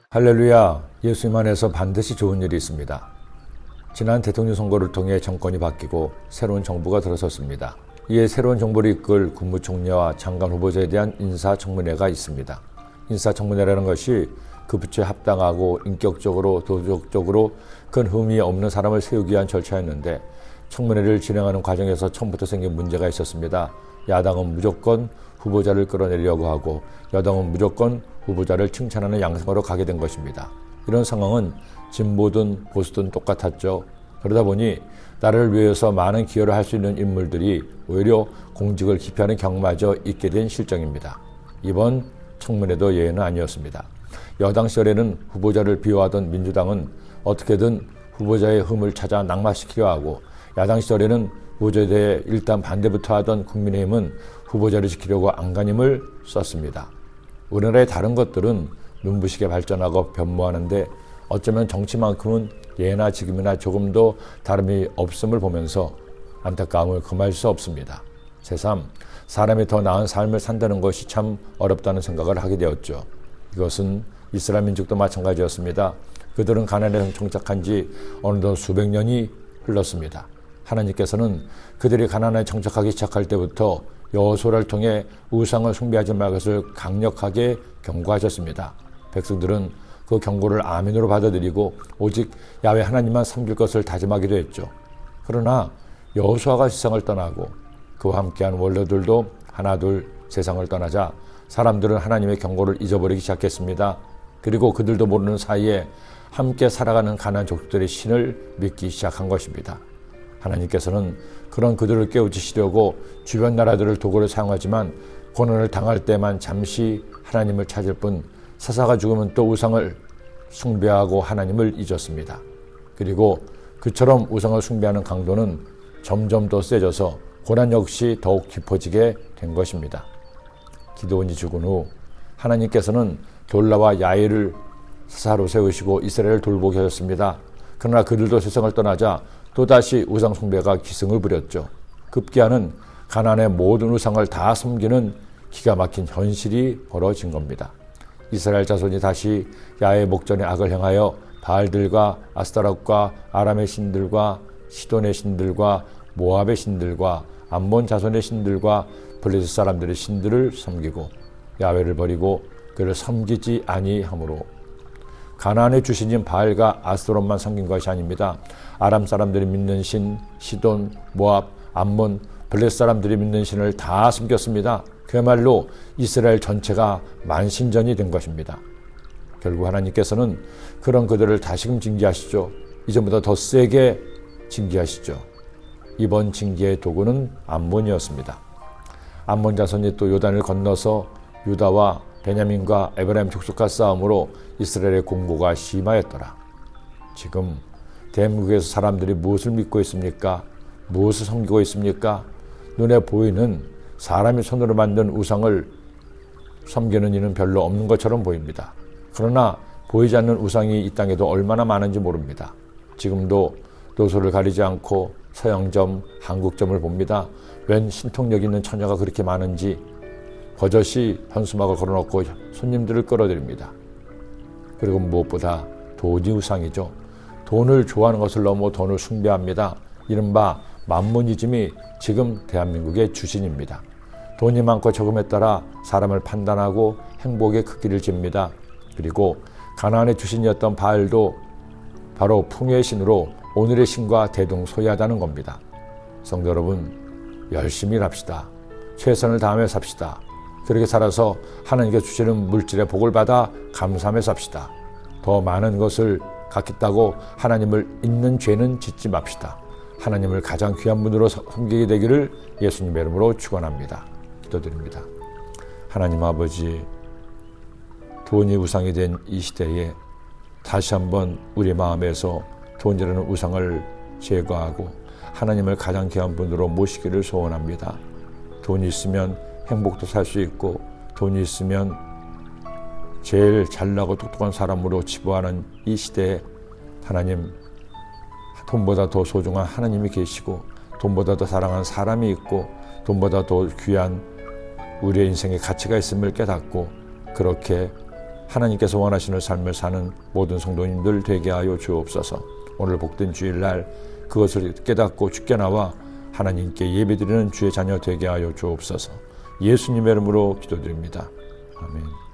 할렐루야, 예수님 안에서 반드시 좋은 일이 있습니다. 지난 대통령 선거를 통해 정권이 바뀌고 새로운 정부가 들어섰습니다. 이에 새로운 정부를 이끌 국무총리와 장관 후보자에 대한 인사청문회가 있습니다. 인사청문회라는 것이 그 부처에 합당하고 인격적으로 도덕적으로 큰 흠이 없는 사람을 세우기 위한 절차였는데 청문회를 진행하는 과정에서 처음부터 생긴 문제가 있었습니다. 야당은 무조건 후보자를 끌어내려고 하고 여당은 무조건 후보자를 칭찬하는 양상으로 가게 된 것입니다. 이런 상황은 진보든 보수든 똑같았죠. 그러다 보니 나라를 위해서 많은 기여를 할 수 있는 인물들이 오히려 공직을 기피하는 경마저 있게 된 실정입니다. 이번 청문회도 예외는 아니었습니다. 여당 시절에는 후보자를 비호하던 민주당은 어떻게든 후보자의 흠을 찾아 낙마시키려 하고, 야당 시절에는 후보자에 대해 일단 반대부터 하던 국민의힘은 후보자를 지키려고 안간힘을 썼습니다. 우리나라의 다른 것들은 눈부시게 발전하고 변모하는데 어쩌면 정치만큼은 예나 지금이나 조금도 다름이 없음을 보면서 안타까움을 금할 수 없습니다. 새삼 사람이 더 나은 삶을 산다는 것이 참 어렵다는 생각을 하게 되었죠. 이것은 이스라엘 민족도 마찬가지였습니다. 그들은 가나안에 정착한 지 어느덧 수백 년이 흘렀습니다. 하나님께서는 그들이 가나안에 정착하기 시작할 때부터 여호수아를 통해 우상을 숭배하지 말 것을 강력하게 경고하셨습니다. 백성들은 그 경고를 아멘으로 받아들이고 오직 야훼 하나님만 섬길 것을 다짐하기도 했죠. 그러나 여호수아가 세상을 떠나고 그와 함께한 원로들도 하나둘 세상을 떠나자 사람들은 하나님의 경고를 잊어버리기 시작했습니다. 그리고 그들도 모르는 사이에 함께 살아가는 가나안 족속들의 신을 믿기 시작한 것입니다. 하나님께서는 그런 그들을 깨우치시려고 주변 나라들을 도구로 사용하지만 고난을 당할 때만 잠시 하나님을 찾을 뿐 사사가 죽으면 또 우상을 숭배하고 하나님을 잊었습니다. 그리고 그처럼 우상을 숭배하는 강도는 점점 더 세져서 고난 역시 더욱 깊어지게 된 것입니다. 기드온이 죽은 후 하나님께서는 돌라와 야일을 사사로 세우시고 이스라엘을 돌보게 하셨습니다. 그러나 그들도 세상을 떠나자 또다시 우상 숭배가 기승을 부렸죠. 급기야는 가나안의 모든 우상을 다 섬기는 기가 막힌 현실이 벌어진 겁니다. 이스라엘 자손이 다시 야훼 목전에 악을 행하여 바알들과 아스타롯과 아람의 신들과 시돈의 신들과 모압의 신들과 암몬 자손의 신들과 블레셋 사람들의 신들을 섬기고 야훼를 버리고 그를 섬기지 아니하므로 가나안의 주신인 바알과 아스타롯만 섬긴 것이 아닙니다. 아람 사람들이 믿는 신, 시돈, 모압, 암몬, 블레셋 사람들이 믿는 신을 다 섬겼습니다. 그야말로 이스라엘 전체가 만신전이 된 것입니다. 결국 하나님께서는 그런 그들을 다시금 징계하시죠. 이전보다 더 세게 징계하시죠. 이번 징계의 도구는 암몬이었습니다. 암몬 자손이 또 요단을 건너서 유다와 베냐민과 에브라임 족속과 싸움으로 이스라엘의 공고가 심하였더라. 지금 대한민국에서 사람들이 무엇을 믿고 있습니까? 무엇을 섬기고 있습니까? 눈에 보이는 사람이 손으로 만든 우상을 섬기는 이는 별로 없는 것처럼 보입니다. 그러나 보이지 않는 우상이 이 땅에도 얼마나 많은지 모릅니다. 지금도 노소를 가리지 않고 서양점, 한국점을 봅니다. 웬 신통력 있는 처녀가 그렇게 많은지 버젓이 현수막을 걸어놓고 손님들을 끌어들입니다. 그리고 무엇보다 돈이 우상이죠. 돈을 좋아하는 것을 넘어 돈을 숭배합니다. 이른바 만모니즘이 지금 대한민국의 주신입니다. 돈이 많고 적음에 따라 사람을 판단하고 행복의 크기를 잽니다. 그리고 가나안의 주신이었던 바알도 바로 풍요의 신으로 오늘의 신과 대동소이하다는 겁니다. 성도 여러분, 열심히 일합시다. 최선을 다하며 삽시다. 그렇게 살아서 하나님께 주시는 물질의 복을 받아 감사하며 삽시다. 더 많은 것을 갖겠다고 하나님을 잊는 죄는 짓지 맙시다. 하나님을 가장 귀한 분으로 섬기게 되기를 예수님의 이름으로 축원합니다. 기도드립니다. 하나님 아버지, 돈이 우상이 된 이 시대에 다시 한번 우리 마음에서 돈이라는 우상을 제거하고 하나님을 가장 귀한 분으로 모시기를 소원합니다. 돈이 있으면 행복도 살 수 있고, 돈이 있으면 제일 잘나고 똑똑한 사람으로 치부하는 이 시대에 하나님, 돈보다 더 소중한 하나님이 계시고, 돈보다 더 사랑하는 사람이 있고, 돈보다 더 귀한 우리의 인생에 가치가 있음을 깨닫고, 그렇게 하나님께서 원하시는 삶을 사는 모든 성도님들 되게 하여 주옵소서. 오늘 복된 주일날 그것을 깨닫고 주께 나와 하나님께 예배드리는 주의 자녀 되게 하여 주옵소서. 예수님의 이름으로 기도드립니다. 아멘.